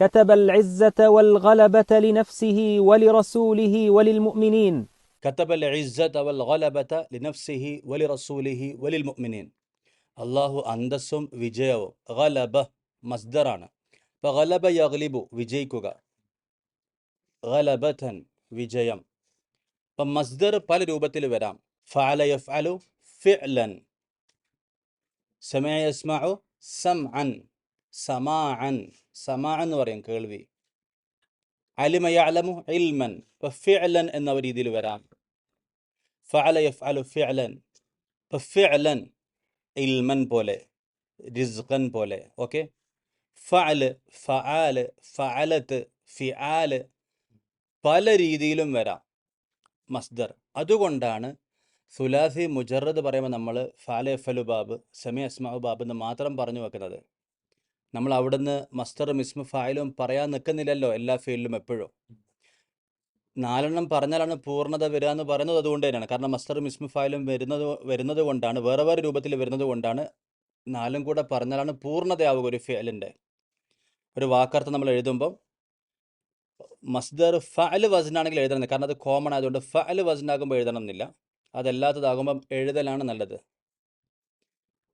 كتب العزة والغلبة لنفسه ولرسوله وللمؤمنين. كتب العزة والغلبة لنفسه ولرسوله وللمؤمنين. അള്ളാഹു അന്തസ്സും വിജയവും. ഗലബ മസ്ദറാണ്. അപ്പോൾ ഗലബ യഗ്ലിബു വിജയിക്കുക, ഗലബതൻ വിജയം. അപ്പം മസ്ദർ പല രൂപത്തിൽ വരാം. ഫഅല യഫ്അലു ഫിഅലൻ, സമഅ യസ്മഉ സമഅൻ, സമാഅൻ, സമാഅ എന്ന് പറയും കേൾവി. അലിമ യഅലമു ഇൽമൻ, അപ്പോൾ ഫിഅലൻ എന്ന രീതിയിൽ വരാം. ഫഅല യഫ്അലു ഫിഅലൻ, അപ്പോൾ ഫിഅലൻ ഇൽമൻ പോലെ, റിസ്ഖൻ പോലെ. ഓക്കെ, ഫഅല്, ഫആല്, ഫഅലത്ത്, ഫിആല് പല രീതിയിലും വരാം മസ്ദർ. അതുകൊണ്ടാണ് സുലാസി മുജറദ് പറയുമ്പോൾ നമ്മൾ ഫഅല യഫ്അലു ബാബ്, സമഅ യസ്മഉ ബാബ് എന്ന് മാത്രം പറഞ്ഞു വെക്കുന്നത്. നമ്മൾ അവിടുന്ന് മസ്ദറും ഇസ്മു ഫായിലും പറയാൻ നിൽക്കുന്നില്ലല്ലോ എല്ലാ ഫീൽഡിലും എപ്പോഴും. 4 പറഞ്ഞാലാണ് പൂർണ്ണത വരിക എന്ന് പറയുന്നത് അതുകൊണ്ട് തന്നെയാണ്. കാരണം മസ്ദറും ഇസ്മു ഫായിലും വരുന്നത് കൊണ്ടാണ്, വേറെ വേറെ രൂപത്തിൽ വരുന്നത് കൊണ്ടാണ് 4 കൂടെ പറഞ്ഞാലാണ് പൂർണ്ണതയാവുക ഒരു ഫിഅലിൻ്റെ. ഒരു വാക്കർത്ഥം നമ്മൾ എഴുതുമ്പോൾ മസ്ദർ ഫഅൽ വസ്നാണെങ്കിൽ എഴുതണം, കാരണം അത് കോമൺ ആയതുകൊണ്ട് ഫഅൽ വസ്നാകുമ്പോൾ എഴുതണം എന്നില്ല. അതല്ലാത്തതാകുമ്പം എഴുതലാണ് നല്ലത്.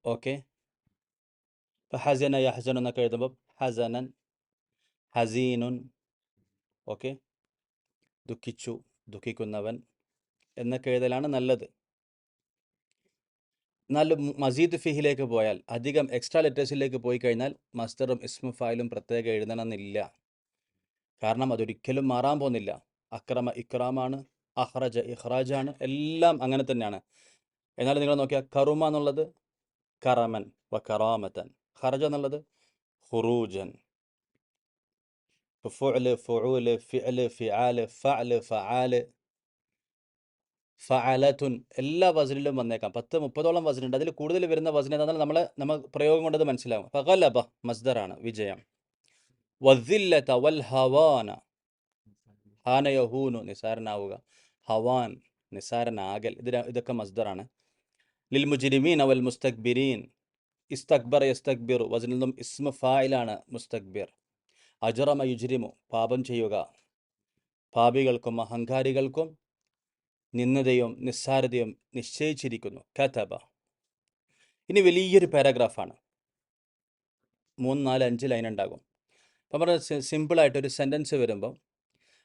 ഓക്കെ, ഇപ്പോൾ ഹസന യഹ്സനു എന്നൊക്കെ എഴുതുമ്പോൾ ഹസനൻ, ഹസീനുൻ. ഓക്കെ, ദുഃഖിച്ചു, ദുഃഖിക്കുന്നവൻ എന്നൊക്കെ എഴുതലാണ് നല്ലത്. എന്നാൽ മസീദ് ഫിഹിലേക്ക് പോയാൽ, അധികം എക്സ്ട്രാ ലെറ്റേഴ്സിലേക്ക് പോയി കഴിഞ്ഞാൽ മസ്ദറും ഇസ്മു ഫായിലും പ്രത്യേകം എഴുതണമെന്നില്ല. കാരണം അതൊരിക്കലും മാറാൻ പോകുന്നില്ല. അക്രമ ഇക്രാമാണ്, അഹ്റജ ഇഖ്റാജാണ്, എല്ലാം അങ്ങനെ തന്നെയാണ്. എന്നാൽ നിങ്ങൾ നോക്കിയാൽ കറുമ എന്നുള്ളത് കറമൻ വ കറാമത്തൻ, ഖറജ എന്നുള്ളത് ഖുറൂജൻ, ഫുഅല്, ഫുഊല്, ഫിഅല്, ഫിആല്, ഫഅല്, ഫആല്, ഫഅലത്തുൻ എല്ലാ വസ്നിലും വന്നേക്കാം. 10-30ഓളം വസ്നുണ്ട്. അതിൽ കൂടുതൽ വരുന്ന വസ്ന എന്നാൽ നമ്മൾ പ്രയോഗം കൊണ്ടത് മനസ്സിലാവും. ഫഗലബ മസ്ദറാണ് വിജയം. വസില്ലത വൽ ഹവാന, ഹാന യഹൂനു നിസാരനാവുക, ഹവാൻ നിസാരനാകൽ, ഇതൊക്കെ മസ്ദറാണ്. ലിൽ മുജ്രിമീൻ വൽ മുസ്തക്ബിരീൻ, ഇസ്തക്ബറ യസ്തക്ബിറു വസ്നിൽ നിന്നും ഇസ്മു ഫായിലാണ് മുസ്തക്ബിർ. അജ്റമ യുജ്രിമു പാപം ചെയ്യുക, പാപികൾക്കും അഹങ്കാരികൾക്കും നിന്ദതയും നിസ്സാരതയും നിശ്ചയിച്ചിരിക്കുന്നു. കതബ. ഇനി വലിയൊരു പാരഗ്രാഫാണ്, 3, 4, 5 ലൈൻ ഉണ്ടാകും. അപ്പം പറഞ്ഞ സിമ്പിളായിട്ട് ഒരു സെൻറ്റൻസ് വരുമ്പോൾ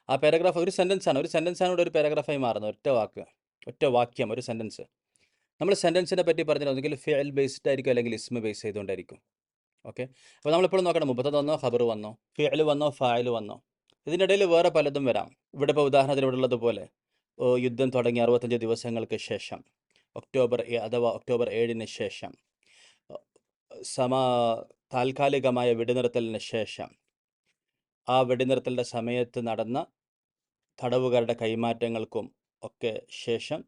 ആ പാരഗ്രാഫ് ഒരു സെൻറ്റൻസാണ്, ഒരു സെൻറ്റൻസാണ് ഒരു പാരഗ്രാഫായി മാറുന്നത്. ഒറ്റ വാക്ക്, ഒറ്റ വാക്യം, ഒരു സെൻറ്റൻസ്. നമ്മൾ സെൻറ്റൻസിനെ പറ്റി പറഞ്ഞാൽ ഒന്നുകിൽ ഫിഅൽ ബേസ്ഡ് ആയിരിക്കും, അല്ലെങ്കിൽ ഇസ്മ ബേസ് ചെയ്തുകൊണ്ടായിരിക്കും. ഓക്കെ, അപ്പോൾ നമ്മളിപ്പോഴും നോക്കണം, മുബത്തദ വന്നോ, ഖബർ വന്നോ, ഫിഅൽ വന്നോ, ഫായിൽ വന്നോ. ഇതിൻ്റെ ഇടയിൽ വേറെ പലതും വരാം. ഇവിടെ ഇപ്പോൾ ഉദാഹരണത്തിന് ഇവിടെ ഉള്ളതുപോലെ യുദ്ധം തുടങ്ങി 65 ദിവസങ്ങൾക്ക് ശേഷം, ഒക്ടോബർ 7-ന് ശേഷം, താൽക്കാലികമായ വെടിനിർത്തലിന് ശേഷം, ആ വെടിനിർത്തലിൻ്റെ സമയത്ത് നടന്ന തടവുകാരുടെ കൈമാറ്റങ്ങൾക്കും ഒക്കെ ശേഷം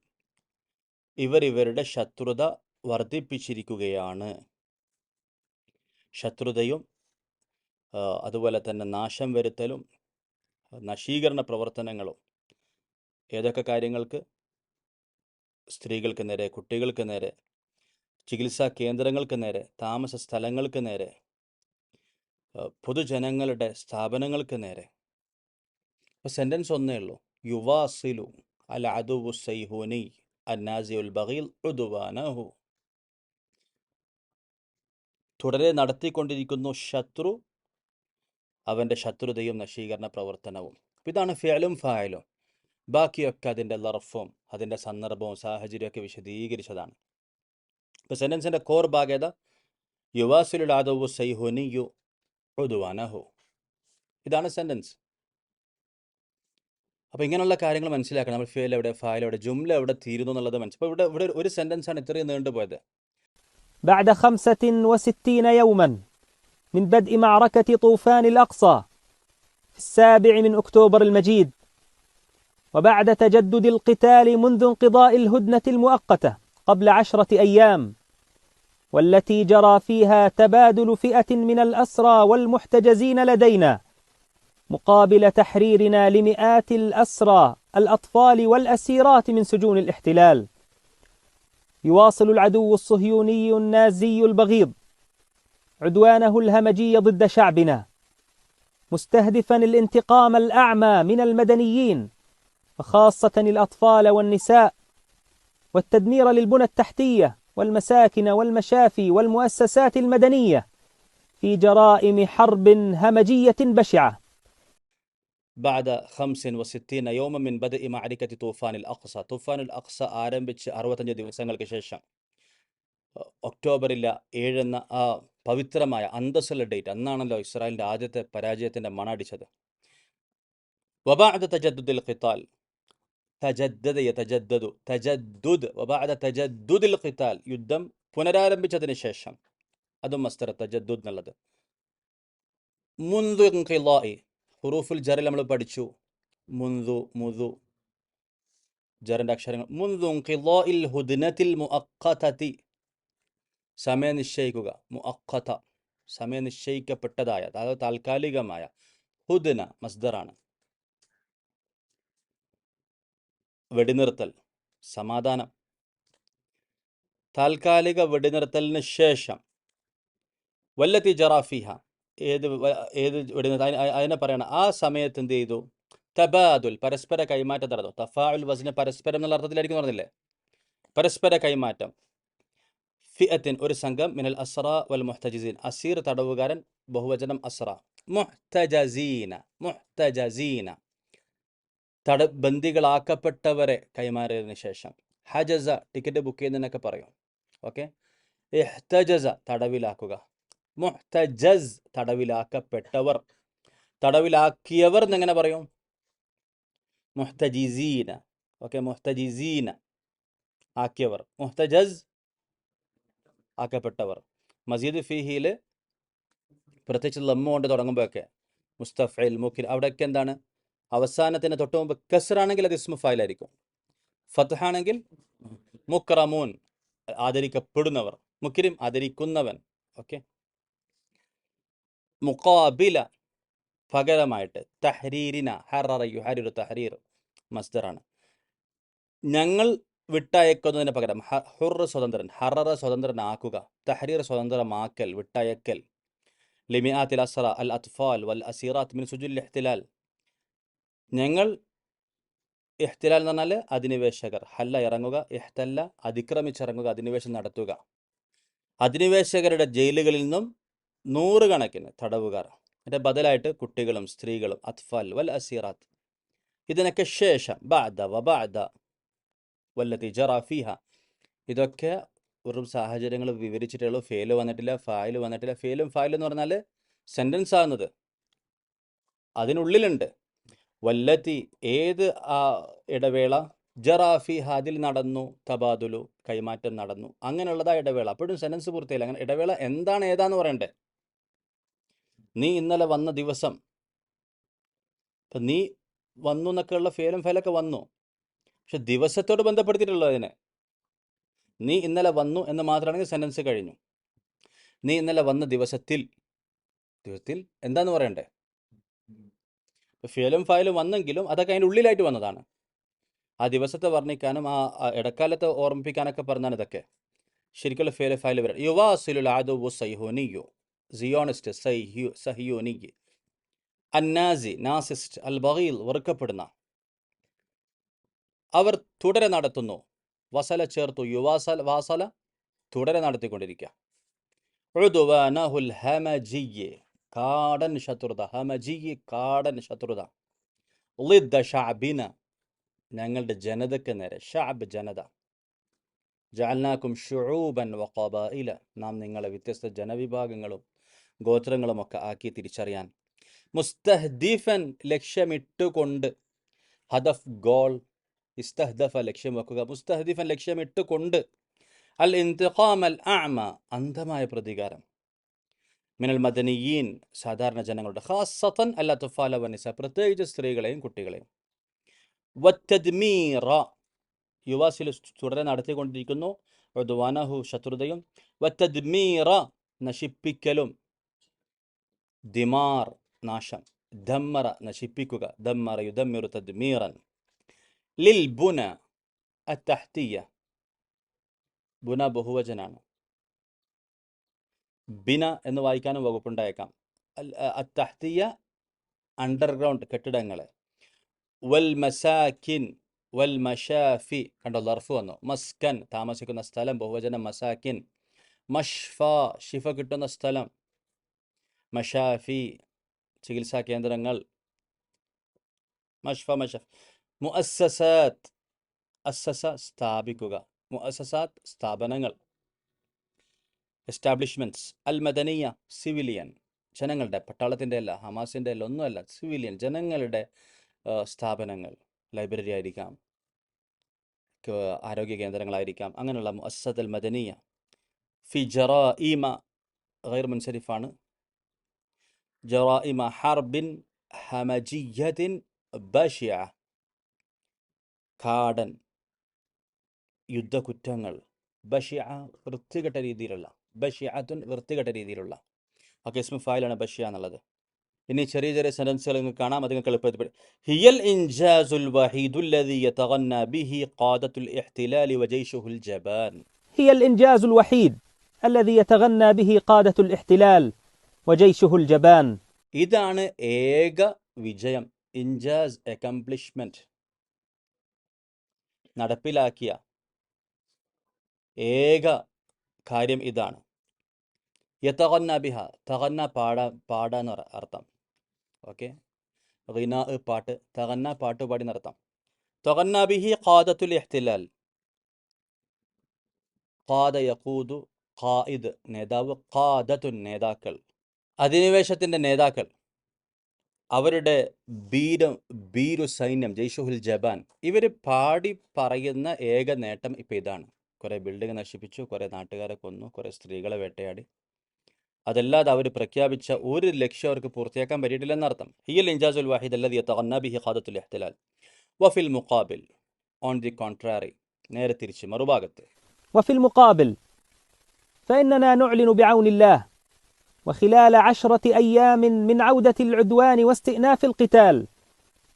ഇവരുടെ ശത്രുത വർദ്ധിപ്പിച്ചിരിക്കുകയാണ്. ശത്രുതയും അതുപോലെ തന്നെ നാശം വരുത്തലും നശീകരണ പ്രവർത്തനങ്ങളും. ഏതൊക്കെ കാര്യങ്ങൾക്ക്? സ്ത്രീകൾക്ക് നേരെ, കുട്ടികൾക്ക് നേരെ, ചികിത്സാ കേന്ദ്രങ്ങൾക്ക് നേരെ, താമസ സ്ഥലങ്ങൾക്ക് നേരെ, പൊതുജനങ്ങളുടെ സ്ഥാപനങ്ങൾക്ക് നേരെ. അപ്പോൾ സെൻറ്റൻസ് ഒന്നേ ഉള്ളൂ, യുവാസിലു അൽ അദുവു സൈഹൂനി അന്നാസിഉൽ ബഗീൽ ഉദ്വാനഹു. തുടരെ നടത്തിക്കൊണ്ടിരിക്കുന്നു ശത്രു അവൻ്റെ ശത്രുതയും നശീകരണ പ്രവർത്തനവും. ഇതാണ് ഫിഅലും ഫായിലും. ബാക്കിയൊക്കെ അതിൻ്റെ ലർഫും അതിൻ്റെ സന്ദർഭവും സാഹചര്യമൊക്കെ വിശദീകരിച്ചതാണ്. ഇപ്പോൾ സെൻറ്റൻസിൻ്റെ കോർ ഭാഗേത യുവാസിലുൽ അദുവു സൈഹൂനിയു ഉദ്വാനഹു. ഇതാണ് സെൻറ്റൻസ്. അപ്പോൾ ഇങ്ങനെയുള്ള കാര്യങ്ങൾ മനസ്സിലാക്കണം. നമ്മൾ ഫിഅൽ എവിടെ, ഫായിൽ എവിടെ, ജുംല എവിടെ തീരുന്നു എന്നുള്ളത് മനസ്സിലാക്കും. അപ്പോൾ ഇവിടെ ഒരു സെൻറ്റൻസാണ് ഇത്രയും നീണ്ടുപോയത്. بعد 65 يوما من بدء معركة طوفان الأقصى في 7 من أكتوبر المجيد، وبعد تجدد القتال منذ انقضاء الهدنة المؤقتة قبل 10 أيام، والتي جرى فيها تبادل فئة من الأسرى والمحتجزين لدينا مقابل تحريرنا لمئات الأسرى الأطفال والأسيرات من سجون الاحتلال، يواصل العدو الصهيوني النازي البغيض عدوانه الهمجي ضد شعبنا مستهدفا الانتقام الأعمى من المدنيين وخاصة الأطفال والنساء والتدمير للبنى التحتية والمساكن والمشافي والمؤسسات المدنية في جرائم حرب همجية بشعة. بعد 65 يوما من بدء معركة طوفان الأقصى. طوفان الأقصى ആരംഭിച്ച് 65 ദിവസങ്ങൾക്ക് ശേഷം ഒക്ടോബറിലെ 7 എന്ന ആ പവിത്രമായ അന്തസ്സുള്ള ഡേറ്റ്, അന്നാണല്ലോ ഇസ്രായേലിൻ്റെ ആദ്യത്തെ പരാജയത്തിൻ്റെ മണടിച്ചത്. وبعد تجدد القتال تجدد يتجدد تجدد وبعد تجدد القتال യുദ്ധം പുനരാരംഭിച്ചതിന് ശേഷം, അതും മസ്തർ തജദ്ദുദ് എന്നുള്ളത്. മുൻദു ഇൻഖിലാഇ, ഹുറൂഫുൽ ജറിൽ നമ്മൾ പഠിച്ചു. മുൻദു, മുദു, ജറിൻ്റെ അക്ഷരങ്ങൾ. മുൻദു ഇൻഖിലാഇൽ ഹുദ്നത്തിൽ മുഅഖ്ഖതതി, സമയം നിശ്ചയിക്കുക. മുഅഖ്ഖത, സമയം നിശ്ചയിക്കപ്പെട്ടതായ, അതായത് താൽക്കാലികമായ. ഹുദ്ന മസ്ദറാണ്. വെടിനിർത്തൽ, സമാധാനം. താൽക്കാലിക വെടിനിർത്തലിന് ശേഷം വല്ലത്തി ജറാഫിഹ, ഏത് വെടിനിർത്തൽ അതിനെ പറയണം. ആ സമയത്ത് എന്ത് ചെയ്തു? തബാദുൽ, പരസ്പര കൈമാറ്റം നടന്നു. തഫാഉൽ വസ്ന പരസ്പരം എന്നുള്ള അർത്ഥത്തിലായിരിക്കും പറഞ്ഞില്ലേ, പരസ്പര കൈമാറ്റം. ഫിഅത്തിൻ, ഒരു സംഘം. മിനൽ അസ്റ വൽ മുഹ്തജിസീൻ, അസീർ തടവുകാരൻ, ബഹുവചനം അസ്റ. മുഹ്തജസീന, മുഹ്തജസീന, ബന്ദികളാക്കപ്പെട്ടവരെ കൈമാറിയതിനു ശേഷം. ഹജസ, ടിക്കറ്റ് ബുക്ക് ചെയ്യുന്നതിനൊക്കെ പറയും. ഓക്കെ. ഇഹ്തജസ, തടവിലാക്കുക. മുഹ്തജസ്, തടവിലാക്കപ്പെട്ടവർ. തടവിലാക്കിയവർ എന്നെങ്ങനെ പറയും? മുഹ്തജിസീന. ഓക്കെ, മുഹ്തജിസീന, ആക്കിയവർ. മുഹ്തജസ്, ആക്കപ്പെട്ടവർ. മസീദ് ഫീഹിയിൽ പ്രത്യേകിച്ച് ലമ്മ കൊണ്ട് തുടങ്ങുമ്പോഴൊക്കെ മുസ്തഫിൽ, മുക്കിൽ, അവിടെയൊക്കെ എന്താണ്? അവസാനത്തിന് തൊട്ട് മുമ്പ് കസ്റാണെങ്കിൽ അത് ഇസ്മു ഫായിലായിരിക്കും. ഫത്ഹാണെങ്കിൽ മുക്രമൂൻ, ആദരിക്കപ്പെടുന്നവർ. മുക്രിം, ആദരിക്കുന്നവൻ. ഓക്കെ. മുഖാബില, പകരമായിട്ട്. തഹ്രീരിന, ഹററ യുഹരിറു, തഹ്രീർ മസ്ദറാണ്. ഞങ്ങൾ വിട്ടയക്കുന്നതിന് പകരം. ഹുർ സ്വതന്ത്രൻ, ഹററ സ്വതന്ത്രനാക്കുക, തഹ്രീർ സ്വതന്ത്രമാക്കൽ, വിട്ടയക്കൽ. ലിമിആത്തിൽ അസ്റ അൽ അത്ഫാൽ വൽ അസീറാത്ത് മിൻ സുജുൽ ഇഹ്തിലാൽ, ഞങ്ങൾ, ഇഹ്തിലാൽ എന്ന് പറഞ്ഞാൽ അധിനിവേശകർ. ഹല്ല, ഇറങ്ങുക. ഇഹ്തല്ല, അതിക്രമിച്ചിറങ്ങുക, അധിനിവേശം നടത്തുക. അധിനിവേശകരുടെ ജയിലുകളിൽ നിന്നും നൂറുകണക്കിന് തടവുകാർ. അതിൻ്റെ ബദലായിട്ട് കുട്ടികളും സ്ത്രീകളും. അത്ഫാൽ വൽ അസീറാത്ത്. ഇതിനൊക്കെ ശേഷം ബഅദ വബഅദ വല്ലതി ജറാ ഫീഹ, ഇതൊക്കെ വെറും സാഹചര്യങ്ങൾ വിവരിച്ചിട്ടുള്ളൂ. ഫെയില് വന്നിട്ടില്ല, ഫായില് വന്നിട്ടില്ല. ഫെയിലും ഫായിലും എന്ന് പറഞ്ഞാൽ സെൻറ്റൻസ് ആകുന്നത് അതിനുള്ളിലുണ്ട്. വല്ലത്തി, ഏത് ആ ഇടവേള. ജറാ ഫീഹ, അതിൽ നടന്നു. തബാദുലു, കൈമാറ്റം നടന്നു. അങ്ങനെയുള്ളതാ ഇടവേള. അപ്പോഴും സെൻറ്റൻസ് പൂർത്തിയായില്ല. അങ്ങനെ ഇടവേള എന്താണ്, ഏതാന്ന് പറയണ്ടേ? നീ ഇന്നലെ വന്ന ദിവസം, ഇപ്പം നീ വന്നു എന്നൊക്കെയുള്ള ഫെയിലും ഫെയിലൊക്കെ വന്നു, പക്ഷെ ദിവസത്തോട് ബന്ധപ്പെടുത്തിയിട്ടുള്ളൂ അതിനെ. നീ ഇന്നലെ വന്നു എന്ന് മാത്രമാണെങ്കിൽ സെൻറ്റൻസ് കഴിഞ്ഞു. നീ ഇന്നലെ വന്ന ദിവസത്തിൽ, ദിവസത്തിൽ എന്താന്ന് പറയണ്ടേ? ഇപ്പം ഫെയിലും ഫയലും വന്നെങ്കിലും അതൊക്കെ അതിൻ്റെ ഉള്ളിലായിട്ട് വന്നതാണ്. ആ ദിവസത്തെ വർണ്ണിക്കാനും ആ ഇടക്കാലത്തെ ഓർമ്മിപ്പിക്കാനൊക്കെ പറഞ്ഞാണ് ഇതൊക്കെ. ശരിക്കുള്ള ഫെയില് ഫയൽ വരാം. യുവാസിലുൽ ആദുവു സൈഹൂനിയു, സിയോണിസ്റ്റ്, സഹിയൂനി. അന്നാസി, നാസിസ്റ്റ്. അൽ ബഗീൽ, വെറുക്കപ്പെടുന്ന. അവർ തുടരെ നടത്തുന്നു. വസല, ചേർത്തു. യുവാസൽ, വാസല, തുടരെ നടത്തിക്കൊണ്ടിരിക്കുക. ഉദ്വാനഹുൽ ഹമജിയ്യ്, കാടൻ ശത്രുത. ഹമജിയ്യ്, കാടൻ ശത്രുത. ളിദ്ദ ഷഅബിന, ഞങ്ങളുടെ ജനതയ്ക്ക് നേരെ. ഷഅബ്, ജനത. ജഅൽനാകും ശുഊബൻ വഖബായില, നാം നിങ്ങളെ വ്യത്യസ്ത ജനവിഭാഗങ്ങളും ഗോത്രങ്ങളുമൊക്കെ ആക്കി തിരിച്ചറിയാൻ. മുസ്തഹ്ദിഫൻ, ലക്ഷ്യമിട്ടുകൊണ്ട്. ഹദഫ്, ഗോൾ. ഇസ്തഹ്ദഫ, ലക്ഷ്യം വെക്കുക. മുസ്തഹ്ദിഫൻ, ലക്ഷ്യമിട്ടുകൊണ്ട്. അൽ ഇന്തിഖാം അൽ അഅമ, അന്ധമായ പ്രതികാരം. മിനൽ മദനിയീൻ, സാധാരണ ജനങ്ങളുടെ. ഖാസത്തൻ അൽ അത്ഫാല വനിസ, പ്രത്യേകിച്ച് സ്ത്രീകളെയും കുട്ടികളെയും. വത്തദ്മീറ, യുവാസിൽ തുടരെ നടത്തിക്കൊണ്ടിരിക്കുന്നു. ഉദ്വാനഹു, ശത്രുതയും. വത്തദ്മീറ, നശിപ്പിക്കലും. ദിമാർ, നാശം. ദമ്മറ, നശിപ്പിക്കുക. ദമ്മറ യുദമ്മിറു തദ്മീറൻ. ലിൽ ബുന അത്തഹ്തിയ, ബുന ബഹുവചനാണ്. ബിന എന്ന് വായിക്കാനും വകുപ്പുണ്ടായേക്കാം. അത്തഹ്തിയ അണ്ടർഗ്രൗണ്ട് കെട്ടിടങ്ങളെ. വൽ മസാക്കിൻ വൽ മഷാഫി, കണ്ടോ ലർഫ് വന്നു. മസ്കൻ താമസിക്കുന്ന സ്ഥലം, ബഹുവചനം മസാക്കിൻ. മഷ്ഫ ഷിഫ കിട്ടുന്ന സ്ഥലം, മഷാഫി ചികിത്സാ കേന്ദ്രങ്ങൾ, മഷ്ഫ മഷഫ്. മുഅസ്സസാത്ത് അസ്സസ സ്ഥാപിക്കുക, മുഅസ്സസാത്ത് സ്ഥാപനങ്ങൾ, എസ്റ്റാബ്ലിഷ്മെൻറ്റ്സ്. അൽ മദനിയ സിവിലിയൻ ജനങ്ങളുടെ, പട്ടാളത്തിൻ്റെ അല്ല, ഹമാസിൻ്റെ അല്ല, ഒന്നുമല്ല, സിവിലിയൻ ജനങ്ങളുടെ സ്ഥാപനങ്ങൾ. ലൈബ്രറി ആയിരിക്കാം, ആരോഗ്യ കേന്ദ്രങ്ങളായിരിക്കാം, അങ്ങനെയുള്ള മുഅസ്സസത്ത് അൽ മദനിയ. ഫി ജറാഇമ ഗൈർ മുൻസരിഫാണ്. ജറാഇമ ഹർബിൻ ഹമജിയത്തിൻ ബശിയ, കാടൻ യുദ്ധകുറ്റങ്ങൾ. ബഷിയ വൃത്തികെട്ട രീതിയിലുള്ള, ബഷിയത്തുൻ വൃത്തികെട്ട രീതിയിലുള്ള. ഓക്കെ, ഇസ്മു ഫായിലാണ് ബഷിയ എന്നുള്ളത്. ഇനി ചെറിയ ചെറിയ സെൻറ്റൻസുകൾ നിങ്ങൾക്ക് കാണാം, അത് നിങ്ങൾക്ക് എളുപ്പത്തിൽ. ഹിയൽ ഇൻജാസുൽ വഹീദുല്ലദി യതഗന്ന ബിഹി ഖാദത്തുൽ ഇഹ്തിലാലി വജൈശുഹുൽ ജബാൻ. هي الإنجاز الوحيد الذي يتغنى به قادة الاحتلال وجيشه الجبان. ഇതാണ് ഏക വിജയം, ഇൻജാസ് അക്കംപ്ലിഷ്മെന്റ്, നടപ്പിലാക്കിയ ഏക കാര്യം ഇതാണ്. യതഗന്ന ബിഹ, തഗന്ന പാടാന്ന് അർത്ഥം. ഓക്കെ, ഗിനാ പാട്ട്, തഗന്ന പാട്ടുപാടി എന്നർത്ഥം. തഗന്ന ബിഹി ഖാദത്തുൽ ഇഹ്തിലാൽ, ഖാദ യഖൂദു, ഖായിദ് നേതാവ്, ഖാദത്തുൻ നേതാക്കൾ, അധിനിവേശത്തിൻ്റെ നേതാക്കൾ, അവരുടെ ബീരു സൈന്യം, ജയ്ഷുഹുൽ ജബാൻ. ഇവർ പാടി പറയുന്ന ഏക നേട്ടം ഇപ്പം ഇതാണ്. കുറേ ബിൽഡിംഗ് നശിപ്പിച്ചു, കുറേ നാട്ടുകാരെ കൊന്നു, കുറേ സ്ത്രീകളെ വേട്ടയാടി. അതല്ലാതെ അവർ പ്രഖ്യാപിച്ച ഒരു ലക്ഷ്യം അവർക്ക് പൂർത്തിയാക്കാൻ പറ്റിയിട്ടില്ലെന്നർത്ഥം. ഹിയൽ ഇൻജാസുൽ വാഹിദ് അല്ലദി യതഗന്ന ബിഹി ഖാദത്തുൽ ഇഹ്തിലാൽ. വഫിൽ മുഖാബിൽ, ഓൺ ദി കോൺട്രാറി, നേരെ തിരിച്ച് മറുഭാഗത്ത്. وفي المقابل فإننا نعلن بعون الله وخلال 10 أيام من عودة العدوان واستئناف القتال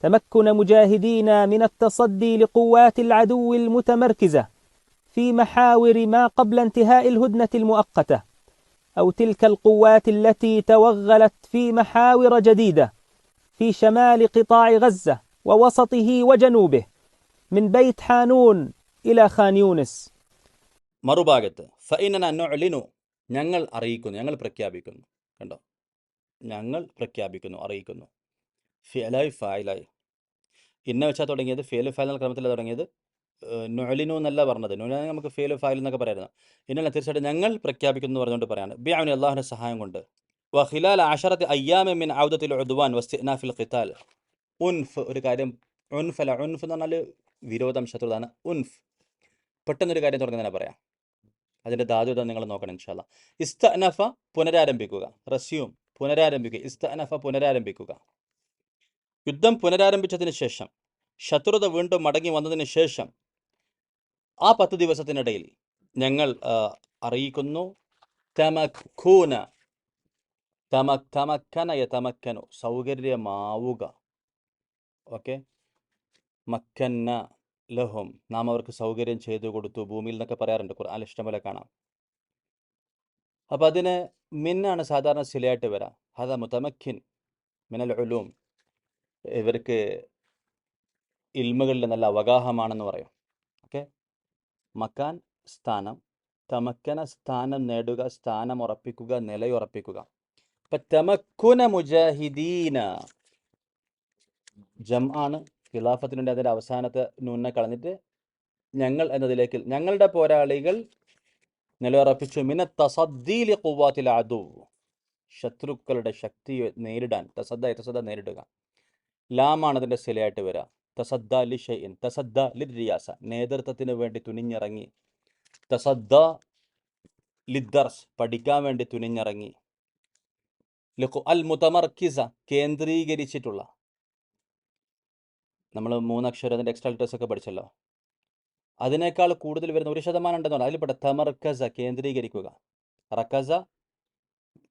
تمكن مجاهدينا من التصدي لقوات العدو المتمركزة في محاور ما قبل انتهاء الهدنة المؤقتة، أو تلك القوات التي توغلت في محاور جديدة في شمال قطاع غزة ووسطه وجنوبه من بيت حانون إلى خان يونس. മറുഭാഗത്ത് ഫഇനന നുഅ്ലിനു, ഞങ്ങൾ അറിയിക്കുന്നു, ഞങ്ങൾ പ്രഖ്യാപിക്കുന്നു. കണ്ടോ, ഞങ്ങൾ പ്രഖ്യാപിക്കുന്നു, അറിയിക്കുന്നു. ഫിഅലായി ഫായിലായി, ഇന്ന വെച്ചാൽ തുടങ്ങിയത്, ഫിഅൽ ഫായിൽ ക്രമത്തിലാണ് തുടങ്ങിയത്. നുഅ്ലിനു എന്നല്ല പറഞ്ഞത്, നുഅ്ലിനു നമുക്ക് ഫിഅൽ ഫായിൽ എന്നൊക്കെ പറയായിരുന്നു. ഇന്നല്ല, തീർച്ചയായിട്ടും ഞങ്ങൾ പ്രഖ്യാപിക്കുന്നു എന്ന് പറഞ്ഞുകൊണ്ട് പറയാണ്. ബിഅൗനി, അല്ലാഹുവിൻ്റെ സഹായം കൊണ്ട്. വഖിലാല 10 അയ്യാമി മിൻ ഔദത്തിൽ ഉദ്വാൻ വസ്തിനാഫിൽ ഖിതാൽ. ഉൻഫ്, ഒരു കാര്യം, ഉൻഫ് അല്ല, ഉൻഫ് എന്ന് പറഞ്ഞാൽ വിരോധം, ശത്രുതാണ്. ഉൻഫ്, പെട്ടെന്നൊരു കാര്യം തുടങ്ങുന്നതിനെ പറയാം. അതിൻ്റെ ധാതു നിങ്ങൾ നോക്കണം ഇൻഷാ അല്ലാഹ്. ഇസ്തഅനഫ, പുനരാരംഭിക്കുക. റസ്യൂം, പുനരാരംഭിക്കുക. ഇസ്തഅനഫ, പുനരാരംഭിക്കുക. യുദ്ധം പുനരാരംഭിച്ചതിന് ശേഷം, ശത്രുത വീണ്ടും മടങ്ങി വന്നതിന് ശേഷം, ആ 10 ദിവസത്തിനിടയിൽ ഞങ്ങൾ അറിയിക്കുന്നു. തമക്കൂന, തമക്കന യതമക്കനു, സൗകര്യമാവുക. ഓക്കെ, മക്കന്ന ലഹും, നാം അവർക്ക് സൗകര്യം ചെയ്തു കൊടുത്തു, ഭൂമിയിൽ എന്നൊക്കെ പറയാറുണ്ട്, ഖുർആനിൽ ഇഷ്ടംപോലെ കാണാം. അപ്പം അതിന് മിന്നാണ് സാധാരണ സിലയായിട്ട് വരാം. ഹദ മുതമക്കിൻ മിനൽ ഉലൂം, ഇവർക്ക് ഇൽമുകളിൽ നല്ല അവഗാഹമാണെന്ന് പറയും. ഓക്കെ, മക്കാൻ സ്ഥാനം, തമക്കന സ്ഥാനം നേടുക, സ്ഥാനം ഉറപ്പിക്കുക, നിലയുറപ്പിക്കുക. അപ്പം തമക്കുന മുജാഹിദീന ജം ആണ്, ഖിലാഫത്തിനുണ്ട്, അതിൻ്റെ അവസാനത്തെ നൂനെ കളഞ്ഞിട്ട് ഞങ്ങൾ എന്നതിലേക്ക്, ഞങ്ങളുടെ പോരാളികൾ നിലയുറപ്പിച്ചു. മിന തസദ്ദീലി ഖുവാത്തിൽ അദു, ശത്രുക്കളുടെ ശക്തിയെ നേരിടാൻ. തസദ്ദ നേരിടുക. ലാമാണ് അതിൻ്റെ സിലയായിട്ട് വരിക. തസദ്ദ ലി ഷൈഇൻ, തസദ്ദ ലി റിയാസ, നേതൃത്വത്തിന് വേണ്ടി തുനിഞ്ഞിറങ്ങി. തസദ്ദ ലിദ്ദർസ്, പഠിക്കാൻ വേണ്ടി തുനിഞ്ഞിറങ്ങി. അൽ മുതമർക്കിസ, കേന്ദ്രീകരിച്ചിട്ടുള്ള. നമ്മൾ 3 അക്ഷരം അതിൻ്റെ എക്സ്ട്രാ ലെറ്റേഴ്സ് ഒക്കെ പഠിച്ചല്ലോ. അതിനേക്കാൾ കൂടുതൽ വരുന്ന 1% ഉണ്ടെന്നാണ് അതിൽപ്പെട്ട. തമർക്കസ, കേന്ദ്രീകരിക്കുക. റക്കസ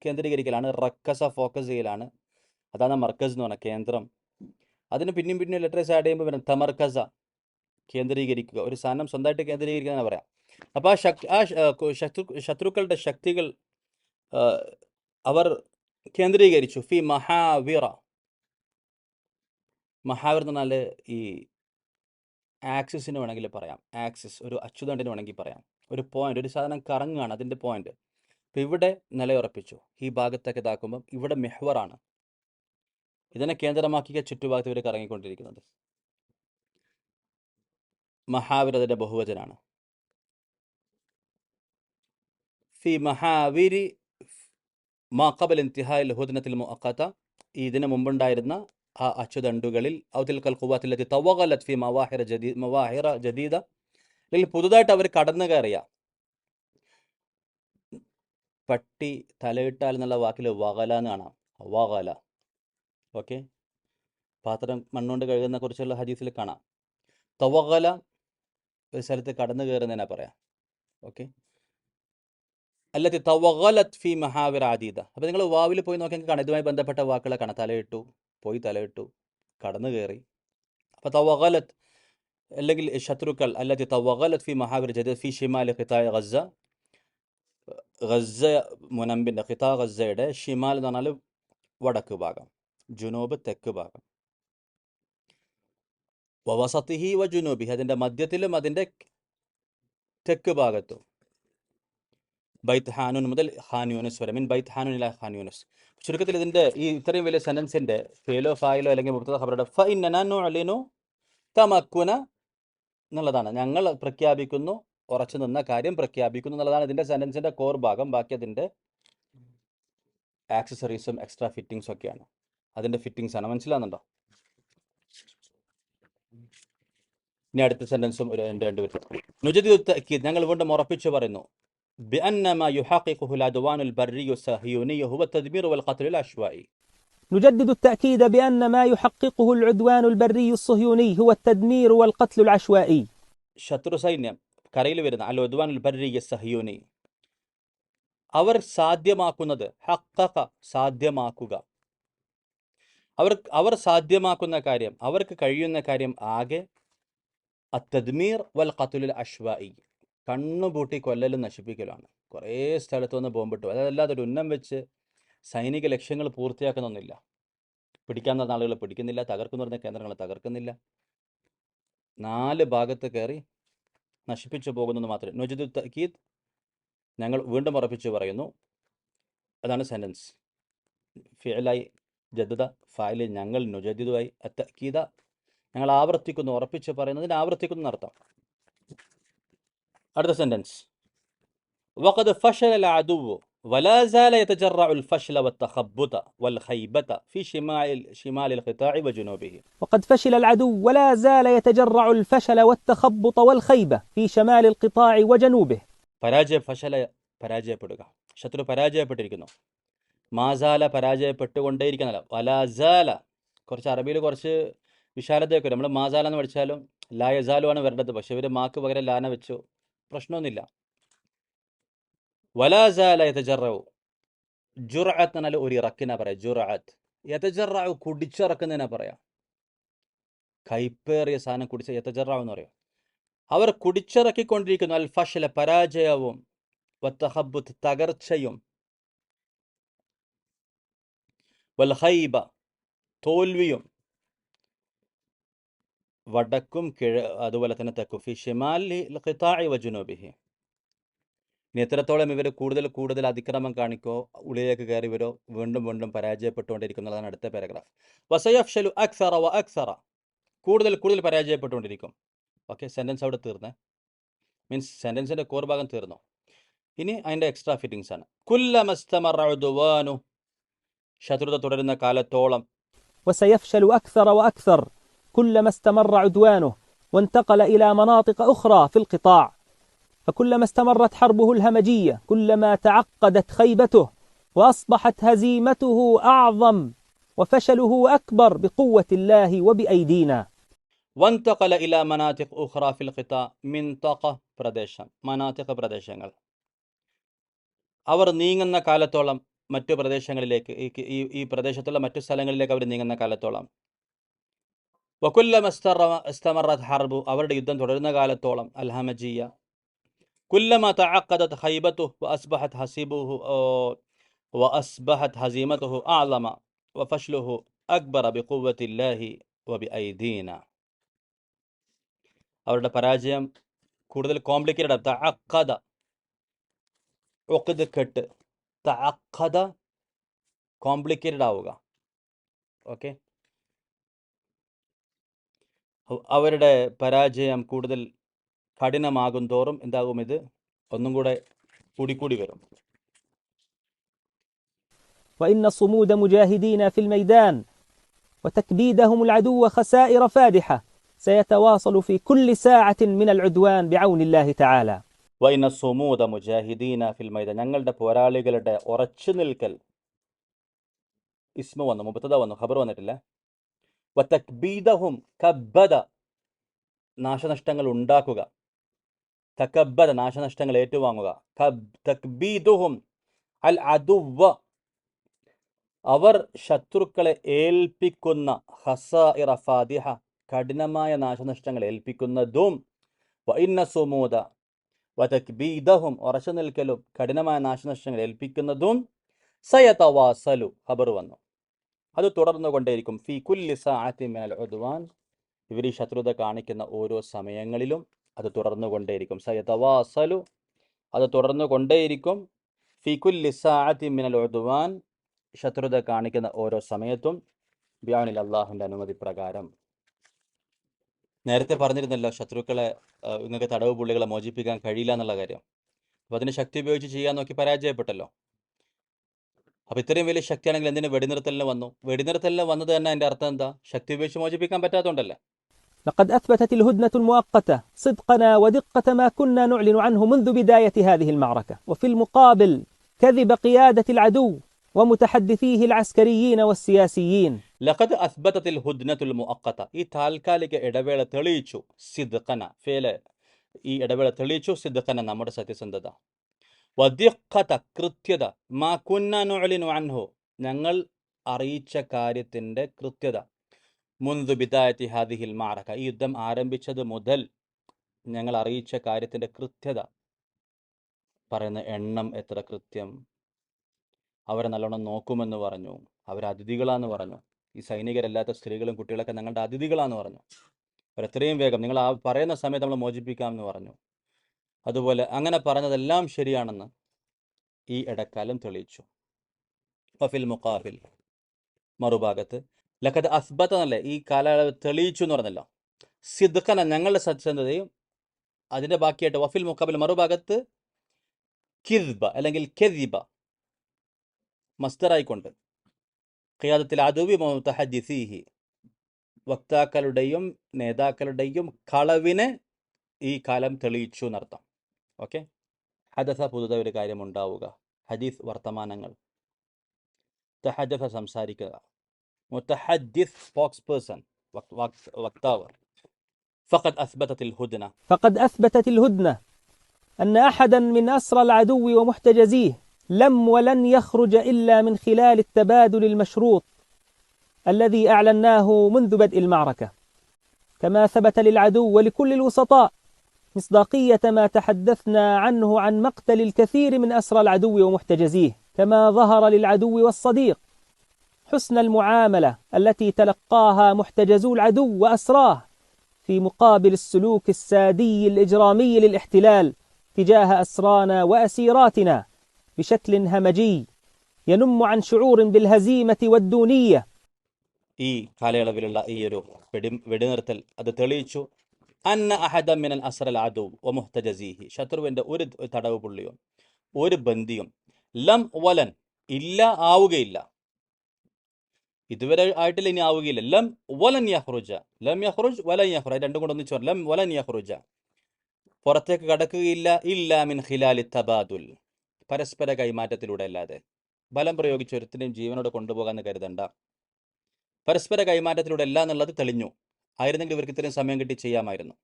കേന്ദ്രീകരിക്കലാണ്, റക്കസ ഫോക്കസ് ചെയ്യലാണ്. അതാണ് മർക്കസ് എന്ന് പറഞ്ഞാൽ കേന്ദ്രം. അതിന് പിന്നെയും ലെറ്റേഴ്സ് ആഡ് ചെയ്യുമ്പോൾ വരുന്നത് തമർക്കസ, കേന്ദ്രീകരിക്കുക. ഒരു സാധനം സ്വന്തമായിട്ട് കേന്ദ്രീകരിക്കുക എന്ന് പറയാം. അപ്പോൾ ശത്രുക്കളുടെ ശക്തികൾ അവർ കേന്ദ്രീകരിച്ചു. ഫി മഹാവിറ, മഹാവർ എന്ന് പറഞ്ഞാൽ ഈ ആക്സിസിന് വേണമെങ്കിൽ പറയാം. ആക്സിസ് ഒരു അച്ചുതണ്ടിന് വേണമെങ്കിൽ പറയാം. ഒരു പോയിന്റ്, ഒരു സാധനം കറങ്ങുകയാണ്, അതിൻ്റെ പോയിന്റ്. ഇപ്പം ഇവിടെ നിലയുറപ്പിച്ചു, ഈ ഭാഗത്തൊക്കെ ഇതാക്കുമ്പം ഇവിടെ മെഹ്വറാണ്. ഇതിനെ കേന്ദ്രമാക്കിയ ചുറ്റുഭാഗത്ത് ഇവർ കറങ്ങിക്കൊണ്ടിരിക്കുന്നത്. മഹാവിർ അതിൻ്റെ ബഹുവചനാണ്. ഫി മഹാവിരി മാ ഖബൽ ഇന്തിഹാഇൽ ഹുദ്നത്തിൽ മുഅഖത, ഇതിന് മുമ്പുണ്ടായിരുന്ന ആ അച്ചുതണ്ടുകളിൽ ഔ തിൽക്കൽ ഖുവ്വത്തില്ലത്തി തവഗലത് ഫി മവാഹിറ ജദീദ, ഇതിൽ പുതുതായിട്ട് അവർ കടന്നു കയറിയ. പട്ടി തലയിട്ടാൽ എന്നുള്ള വാക്കിൽ വഗല എന്ന് കാണാം. വഗല. ഓക്കെ, പാത്രം മണ്ണുകൊണ്ട് കഴുകുന്ന കുറിച്ചുള്ള ഹദീസിൽ കാണാം. തവഗല ഒരു സ്ഥലത്ത് കടന്നു കയറുന്നതിനാ പറയാം. ഓക്കെ, അല്ലത്തി തവഗലത് ഫി മഹാവിർ അദീദ. അപ്പോൾ നിങ്ങൾ വാവിൽ പോയി നോക്കിയാൽ കാണാം ഇതുമായി ബന്ധപ്പെട്ട വാക്കുകളെ കാണാം. തലയിട്ടു, പോയി തലയിട്ടു, കടന്നു കയറി. അപ്പോൾ തവഗലത് അല്ലെങ്കിൽ ശത്രുക്കൾ, അല്ലത്തി തവഗലത് ഫി മഹാവിർ ജദീദ ഫി ഷിമാലി ഖിതാഇ ഗസ്സ. ഗസ്സ മുനമ്പിൻ്റെ ഖിതാ ഗസ്സയുടെ ഷിമാൽ എന്ന് പറഞ്ഞാൽ വടക്ക് ഭാഗം, ജുനൂബ് തെക്ക് ഭാഗം. വവസതിഹി വ ജുനൂബിഹി, അതിൻ്റെ മധ്യത്തിലും അതിൻ്റെ തെക്ക് ഭാഗത്തും. ബൈത്ത് ഹാനൂൻ മുതൽ ഖാൻ യൂനുസ് വരെ, മിൻ ബൈത്ത് ഹാനൂൻ ഇലാ ഖാൻ യൂനുസ്. ചുരുക്കത്തിൽ ഇതിൻ്റെ ഈ ഇത്രയും വലിയ സെൻറ്റൻസിൻ്റെ ഫേലോ ഫായിലോ അല്ലെങ്കിൽ മുബ്തദ ഖബറുടെ ഫ ഇന്നനാ നുഅ്ലിനു തമക്കുന എന്നുള്ളതാണ്. ഞങ്ങൾ പ്രഖ്യാപിക്കുന്നു, ഉറച്ചു നിന്ന കാര്യം പ്രഖ്യാപിക്കുന്നു എന്നുള്ളതാണ് ഇതിൻ്റെ സെൻറ്റൻസിൻ്റെ കോർ ഭാഗം. ബാക്കി അതിൻ്റെ ആക്സസറീസും എക്സ്ട്രാ ഫിറ്റിങ്സും ഒക്കെയാണ്. അതിൻ്റെ ഫിറ്റിങ്സ് ആണ്. മനസ്സിലാകുന്നുണ്ടോ? ഇനി അടുത്ത സെൻറ്റൻസും രണ്ട് വരും. നുജദിദു തഅക്കീദ്, ഞങ്ങൾ വീണ്ടും ഉറപ്പിച്ചു പറയുന്നു. بأن ما يحققه العدوان البري الصهيوني هو التدمير والقتل العشوائي. نجدد التأكيد بأن ما يحققه العدوان البري الصهيوني هو التدمير والقتل العشوائي. ശത്രു സൈന്യം കരയിൽ വരുന്ന അൽ ഉദ്വാൻ അൽ ബർരി സഹിയൂനി, അവർ സാധ്യമാക്കുന്നത്, ഹഖഖ സാധ്യമാക്കുക, അവർ സാധ്യമാക്കുന്ന കാര്യം, അവർക്ക് കഴിയുന്ന കാര്യം ആകെ അത്തദ്മീർ വൽ ഖത്ലുൽ അശ്വാഇ, കണ്ണുപൂട്ടി കൊല്ലലും നശിപ്പിക്കലാണ്. കുറേ സ്ഥലത്ത് വന്ന് ബോംബിട്ടു. അതല്ലാതെ ഒരു ഉന്നം വെച്ച് സൈനിക ലക്ഷ്യങ്ങൾ പൂർത്തിയാക്കുന്നൊന്നുമില്ല. പിടിക്കാൻ ആളുകൾ പിടിക്കുന്നില്ല, തകർക്കുന്നു പറഞ്ഞ കേന്ദ്രങ്ങൾ തകർക്കുന്നില്ല. 4 ഭാഗത്ത് കയറി നശിപ്പിച്ചു പോകുന്നത് മാത്രമേ. നുജദിദു തഅക്കീദ്, ഞങ്ങൾ വീണ്ടും ഉറപ്പിച്ചു പറയുന്നു. അതാണ് സെൻറ്റൻസ്. ഫിഅലായി ജദദ, ഫായില് ഞങ്ങൾ, നുജദിദുമായി തഅക്കീദ ഞങ്ങൾ ആവർത്തിക്കുന്നു, ഉറപ്പിച്ച് പറയുന്നതിന് ആവർത്തിക്കുന്നു എന്നർത്ഥം. അടുത്ത സെൻറ്റൻസ്, വഖദ് ഫശല അൽ അദുവ്വു വലാ സാല യതജറഉ അൽ ഫശ്ല വത്തഖബ്ബുത വൽ ഖൈബത ഫി ശിമാൽ അൽ ഖിതാഇ വജുനൂബിഹി. وقد فشل العدو ولا زال يتجرع الفشل والتخبط والخيبة في شمال القطاع وجنوبه. പരാജയപ്പെടുക, ശത്രു പരാജയപ്പെട്ടിരിക്കുന്നു. മാസാല പരാജയപ്പെട്ടുകൊണ്ടേയിരിക്കുന്നല്ല, വലാസാല കുറച്ച് അറബിയിൽ കുറച്ച് വിശാലതയൊക്കെ വരും. നമ്മൾ മാസാല എന്ന് പഠിച്ചാലും ലായസാലു ആണ് വരേണ്ടത്, പക്ഷെ ഇവർ മാക്ക് പകരം ലാന വെച്ചു, പ്രശ്നമൊന്നുമില്ല. വലാസാല യതജറഉ, ജുർഅത്ത് എന്നാൽ ഒരു ഇറക്കിനാ പറയാം, ജുർഅത്ത്. യതജറഉ കുടിച്ചിറക്കുന്നതിനാ പറയാം. കൈപ്പേറിയ സാധനം കുടിച്ച യതജറഉ എന്ന് പറയാം. അവർ കുടിച്ചിറക്കിക്കൊണ്ടിരിക്കുന്നു. അൽ ഫശ്ല പരാജയവും, വത്തഖബ്ബുത്ത് തകർച്ചയും, വൽ ഖൈബ തോൽവിയും, വടക്കും അതുപോലെ തന്നെ തെക്കും, ഫി ഷിമാലിൽ ഖിതാഇ വജുനൂബിഹി. ഇനി എത്രത്തോളം ഇവർ കൂടുതൽ അതിക്രമം കാണിക്കോ, ഉള്ളിലേക്ക് കയറി വരോ, വീണ്ടും വീണ്ടും പരാജയപ്പെട്ടുകൊണ്ടിരിക്കുന്നതാണ് അടുത്ത പാരഗ്രാഫ്. വസയഫ്ശലു അക്സറ വ അക്സറ, കൂടുതൽ പരാജയപ്പെട്ടുകൊണ്ടിരിക്കും. ഓക്കെ, സെൻറ്റൻസ് അവിടെ തീർന്നേ, മീൻസ് സെൻറ്റൻസിൻ്റെ കോർ ഭാഗം തീർന്നു. ഇനി അതിൻ്റെ എക്സ്ട്രാ ഫിറ്റിങ്സ് ആണ്. കുല്ലമസ്തമറ ഉദ്വാനു, ശത്രുത തുടരുന്ന കാലത്തോളം. وسيفشل أكثر وأكثر كلما استمر عدوانه وانتقل إلى مناطق أخرى في القطاع. فكلما استمرت حربه الهمجية كلما تعقدت خيبته وأصبحت هزيمته أعظم وفشله أكبر بقوة الله وبأيدينا. وانتقل إلى مناطق أخرى في القطاع. منطقة പ്രദേശം, മനാത്തിഖ പ്രദേശങ്ങൾ. അവർ നീങ്ങുന്ന കാലത്തോളം മറ്റു പ്രദേശങ്ങളിലേക്ക്, ഈ പ്രദേശത്തുള്ള മറ്റു സ്ഥലങ്ങളിലേക്ക് അവർ നീങ്ങുന്ന കാലത്തോളം. വകുല്ലമ ഇസ്തമറത് ഹർബു, അവരുടെ യുദ്ധം തുടരുന്ന കാലത്തോളം. അൽ ഹമജിയ. കുല്ലമ തഅഖദത് ഖൈബതുഹു വഅസ്ബഹത് ഹസീമതുഹു അഅലമ വഫശ്ലുഹു അക്ബറ ബിഖുവ്വത്തില്ലാഹി വബി ഐദീന. അവരുടെ പരാജയം കൂടുതൽ കോംപ്ലിക്കേറ്റഡ്. തഅഖദ, ഉഖ്ദ് കെട്ട്, തഅഖദ കോംപ്ലിക്കേറ്റഡ് ആവുക. ഓക്കെ, അവരുടെ പരാജയം കൂടുതൽ കഠിനമാകും തോറും എന്താകും? ഇത് ഒന്നും കൂടെ കൂടിക്കൂടി വരും. وإن صمود مجاهدين في الميدان وتكبيدهم العدو خسائر فادحة سيتواصل في كل ساعة من العدوان بعون الله تعالى. വൈന സുമൂദ മുജാഹിദീന ഫിൽ മൈദാൻ, ഞങ്ങളുടെ പോരാളികളുടെ ഉറച്ചു നിൽക്കൽ. ഇസ്മ വന്നു, മുബത്തദ വന്നു, ഖബർ വന്നിട്ടില്ല. വതക്ബീദഹും, കബ്ബദ നാശനഷ്ടങ്ങൾ ഉണ്ടാക്കുക, തകബ്ബദ നാശനഷ്ടങ്ങൾ ഏറ്റുവാങ്ങുക, തക്ബീദുഹും അൽ അദുവ്വ അവർ ശത്രുക്കളെ ഏൽപ്പിക്കുന്ന, ഖസാഇറ ഫാദിഹ കഠിനമായ നാശനഷ്ടങ്ങൾ ഏൽപ്പിക്കുന്നതും, വഇന്ന സുമൂദ വതക്ബീദഹും ഉറച്ചു നിൽക്കലും കഠിനമായ നാശനഷ്ടങ്ങൾ ഏൽപ്പിക്കുന്നതും, സയതവാസലു ഖബർ വന്നു, അത് തുടർന്നുകൊണ്ടേയിരിക്കും, ഫീ കുല്ലി സഅത്തിൻ മിനൽ ഉദ്വാൻ ഇവർ ഈ ശത്രുത കാണിക്കുന്ന ഓരോ സമയങ്ങളിലും അത് തുടർന്നുകൊണ്ടേയിരിക്കും. സയതവാസലു അത് തുടർന്നുകൊണ്ടേയിരിക്കും, ഫീ കുല്ലി സഅത്തിൻ മിനൽ ഉദ്വാൻ ശത്രുത കാണിക്കുന്ന ഓരോ സമയത്തും, ബിഅൗനിൽ അല്ലാഹുവിൻ്റെ അനുമതി പ്രകാരം. നേരത്തെ പറഞ്ഞിരുന്നല്ലോ ശത്രുക്കളെ നിങ്ങൾക്ക് തടവ് പുള്ളികളെ മോചിപ്പിക്കാൻ കഴിയില്ല എന്നുള്ള കാര്യം. അപ്പോൾ അതിന് ശക്തി ഉപയോഗിച്ച് ചെയ്യാൻ നോക്കി പരാജയപ്പെട്ടല്ലോ. അപ്പോൾ ഇത്രയും വലിയ ശക്തിയാണെങ്കിൽ എന്തിന് വെടിനിർത്തലിന് വന്നു? വെടിനിർത്തലിന് വന്നത് തന്നെ അതിൻ്റെ അർത്ഥം എന്താ? ശക്തി ഉപയോഗിച്ച് മോചിപ്പിക്കാൻ പറ്റാത്തതുകൊണ്ടല്ലേ. لقد أثبتت الهدنة المؤقتة صدقنا ودقة ما كنا نعلن عنه منذ بداية هذه المعركة. وفي المقابل كذب قيادة العدو ومتحدثيه العسكريين والسياسيين. لقد أثبتت الهدنة المؤقتة ഈ താൽക്കാലിക ഇടവേള തെളിയിച്ചു, സിദ്ഖന ഫേലെ ഈ ഇടവേള തെളിയിച്ചു, സിദ്ഖന നമ്മുടെ സത്യസന്ധത, വദിഖത കൃത്യത, മാ കുന്ന നുഅ്ലിനു അൻഹു ഞങ്ങൾ അറിയിച്ച കാര്യത്തിൻ്റെ കൃത്യത, മുൻദു ബിദായത്തി ഹാദിഹിൽ മാറക ഈ യുദ്ധം ആരംഭിച്ചത് മുതൽ ഞങ്ങൾ അറിയിച്ച കാര്യത്തിൻ്റെ കൃത്യത. പറയുന്ന എണ്ണം എത്ര കൃത്യം, അവരെ നല്ലോണം നോക്കുമെന്ന് പറഞ്ഞു, അവർ അതിഥികളാന്ന് പറഞ്ഞു, ഈ സൈനികരല്ലാത്ത സ്ത്രീകളും കുട്ടികളൊക്കെ ഞങ്ങളുടെ അതിഥികളാന്ന് പറഞ്ഞു, അവരെത്രയും വേഗം നിങ്ങൾ ആ പറയുന്ന സമയത്ത് നമ്മൾ മോചിപ്പിക്കാമെന്ന് പറഞ്ഞു. അതുപോലെ അങ്ങനെ പറഞ്ഞതെല്ലാം ശരിയാണെന്ന് ഈ ഇടക്കാലം തെളിയിച്ചു. ഫിൽ മുഖാബിൽ മറുഭാഗത്ത് ലഖദ് അസ്ബത എന്നല്ലേ ഈ കാലയളവ് തെളിയിച്ചു എന്ന് പറഞ്ഞല്ലോ, സിദ്ഖന ഞങ്ങളുടെ സത്യസന്ധതയും. അതിൻ്റെ ബാക്കിയായിട്ട് വഫിൽ മുഖാബിൽ മറുഭാഗത്ത് കിദ്ബ അല്ലെങ്കിൽ കെദിബ മസ്ദറായിക്കൊണ്ട് ഖിയാദത്തിൽ അദുവി മുതഹദ്ദിസീഹി വക്താക്കളുടെയും നേതാക്കളുടെയും കളവിനെ ഈ കാലം തെളിയിച്ചു എന്നർത്ഥം. ഓക്കെ, ഹദസ പുതുതായി ഒരു കാര്യം ഉണ്ടാവുക, ഹദീസ് വർത്തമാനങ്ങൾ, തഹദസ സംസാരിക്കുക, മുതഹദ്ദിസ് സ്പോക്സ് പേഴ്സൺ വക്താവ്. فقد أثبتت الهدنة أن أحدا من أسرى العدو ومحتجزيه لم ولن يخرج إلا من خلال التبادل المشروط الذي أعلناه منذ بدء المعركة، كما ثبت للعدو ولكل الوسطاء مصداقية ما تحدثنا عنه عن مقتل الكثير من أسرى العدو ومحتجزيه، كما ظهر للعدو والصديق حسن المعاملة التي تلقاها محتجزو العدو وأسراه في مقابل السلوك السادي الإجرامي للاحتلال تجاه أسرانا وأسيراتنا بشكل همجي ينم عن شعور بالهزيمة والدونية. ഈ കാലയളവിലുള്ള ഈ ഒരു വെടിനിർത്തൽ അത് തെളിയിച്ചു. അന്ന അഹദ മിനൽ അസ്റൽ അദു വ മുഹ്തജസീഹി ശത്രുവിൻ്റെ ഒരു തടവ് പുള്ളിയും ഒരു ബന്ദിയും ലം വലൻ ഇല്ല ആവുകയില്ല, ഇതുവരെ ആയിട്ടില്ല, ഇനി ആവുകയില്ല. ലം വലൻ യഖ്റുജ, ലം യഖ്റുജ് വലൻ യഖ്റുജ് രണ്ടും കൂടെ ഒന്നിച്ചു ലം വലൻ യഖ്റുജ പുറത്തേക്ക് കടക്കുകയില്ല, ഇല്ല മിൻ ഖിലാലി തബാദുൽ പരസ്പര കൈമാറ്റത്തിലൂടെ അല്ലാതെ. ബലം പ്രയോഗിച്ച് ഒരുത്തിനെയും ജീവനോട് കൊണ്ടുപോകാമെന്ന് കരുതണ്ട, പരസ്പര കൈമാറ്റത്തിലൂടെ അല്ല എന്നുള്ളത് തെളിഞ്ഞു. ആയിരുന്നെങ്കിൽ ഇവർക്ക് ഇത്രയും സമയം കിട്ടി ചെയ്യാമായിരുന്നു.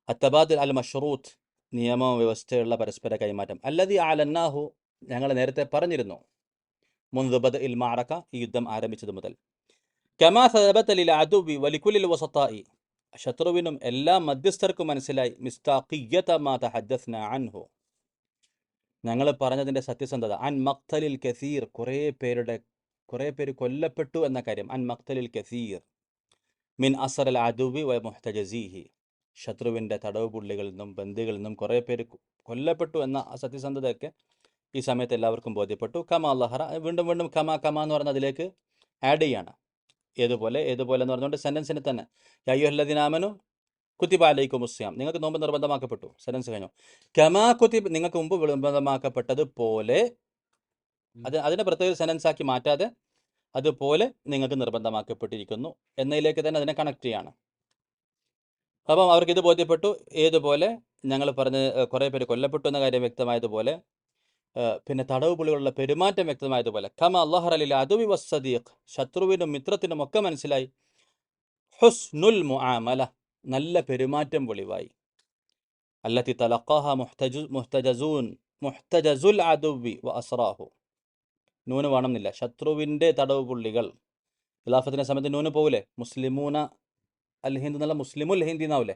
അത്തബാദുൽ അൽ മഷ്റൂത്ത് നിയമ വ്യവസ്ഥയുള്ള പരസ്പര കൈമാറ്റം, അല്ലദി അലന്നാഹു ഞങ്ങൾ നേരത്തെ പറഞ്ഞിരുന്നു, മുൻദു ബദ്ഇൽ മഅറക ഈ യുദ്ധം ആരംഭിച്ചത് മുതൽ. കമാ സബത ലിൽ അദുവി വലികുലിൽ വസതാഇ ശത്രുവിനും എല്ലാ മധ്യസ്ഥർക്കും മനസ്സിലായി, മിസ്താഖിയ്യത മാ തഹദ്ദസ്നാ അൻഹു ഞങ്ങൾ പറഞ്ഞതിൻ്റെ സത്യസന്ധത, അൻ മഖ്തലിൽ കസീർ കുറേ പേരുടെ കുറേ പേര് കൊല്ലപ്പെട്ടു എന്ന കാര്യം. അൻ മഖ്തലിൽ കസീർ മിൻ അസർ അൽ അദുവി വ മുഹ്തജസീഹി, ശത്രുവിൻ്റെ തടവ് പുള്ളികളിൽ നിന്നും ബന്ദികളിൽ നിന്നും കുറേ പേര് കൊല്ലപ്പെട്ടു എന്ന സത്യസന്ധതയൊക്കെ ഈ സമയത്ത് എല്ലാവർക്കും ബോധ്യപ്പെട്ടു. കമാ അള്ളഹറ, വീണ്ടും വീണ്ടും കമാ കമാ എന്ന് പറഞ്ഞ അതിലേക്ക് ആഡ് ചെയ്യാണ്. ഏതുപോലെ ഏതുപോലെ എന്ന് പറഞ്ഞുകൊണ്ട് സെൻറ്റൻസിന് തന്നെ യയ്യുഹല്ലദീനാമനു കുത്തിബ അലൈക്കും മുസ്യാം, നിങ്ങൾക്ക് നോമ്പ് നിർബന്ധമാക്കപ്പെട്ടു. സെൻറ്റൻസ് കഴിഞ്ഞു. കമാ കുത്തിബ്, നിങ്ങൾക്ക് മുമ്പ് നിർബന്ധമാക്കപ്പെട്ടതുപോലെ, അതിനെ പ്രത്യേക സെൻറ്റൻസ് ആക്കി മാറ്റാതെ അതുപോലെ നിങ്ങൾക്ക് നിർബന്ധമാക്കപ്പെട്ടിരിക്കുന്നു എന്നതിലേക്ക് തന്നെ അതിനെ കണക്ട് ചെയ്യാണ്. അപ്പം അവർക്ക് ഇത് ബോധ്യപ്പെട്ടു. ഏതുപോലെ ഞങ്ങൾ പറഞ്ഞ് കുറേ പേര് കൊല്ലപ്പെട്ടു എന്ന കാര്യം വ്യക്തമായതുപോലെ, പിന്നെ തടവ് പുള്ളികളുള്ള പെരുമാറ്റം വ്യക്തമായതുപോലെ, കമ അള്ളാഹർ അലി അദുവി വസ്സദീഖ്, ശത്രുവിനും മിത്രത്തിനും ഒക്കെ മനസ്സിലായി. ഹുസ്നുൽ മുആമല, നല്ല പെരുമാറ്റം വെളിവായി. അല്ലത്തി തലഖാഹ മുഹ്തജസുൽ അദുവി വ അസ്റാഹു, നൂന് വേണമെന്നില്ല, ശത്രുവിൻ്റെ തടവ് പുള്ളികൾ. ഖിലാഫത്തിൻ്റെ സമയത്ത് നൂന് പോവില്ലേ, മുസ്ലിമൂന അൽ ഹിന്ദ് എന്നുള്ള മുസ്ലിമുൽ ഹിന്ദി എന്നാവില്ലേ.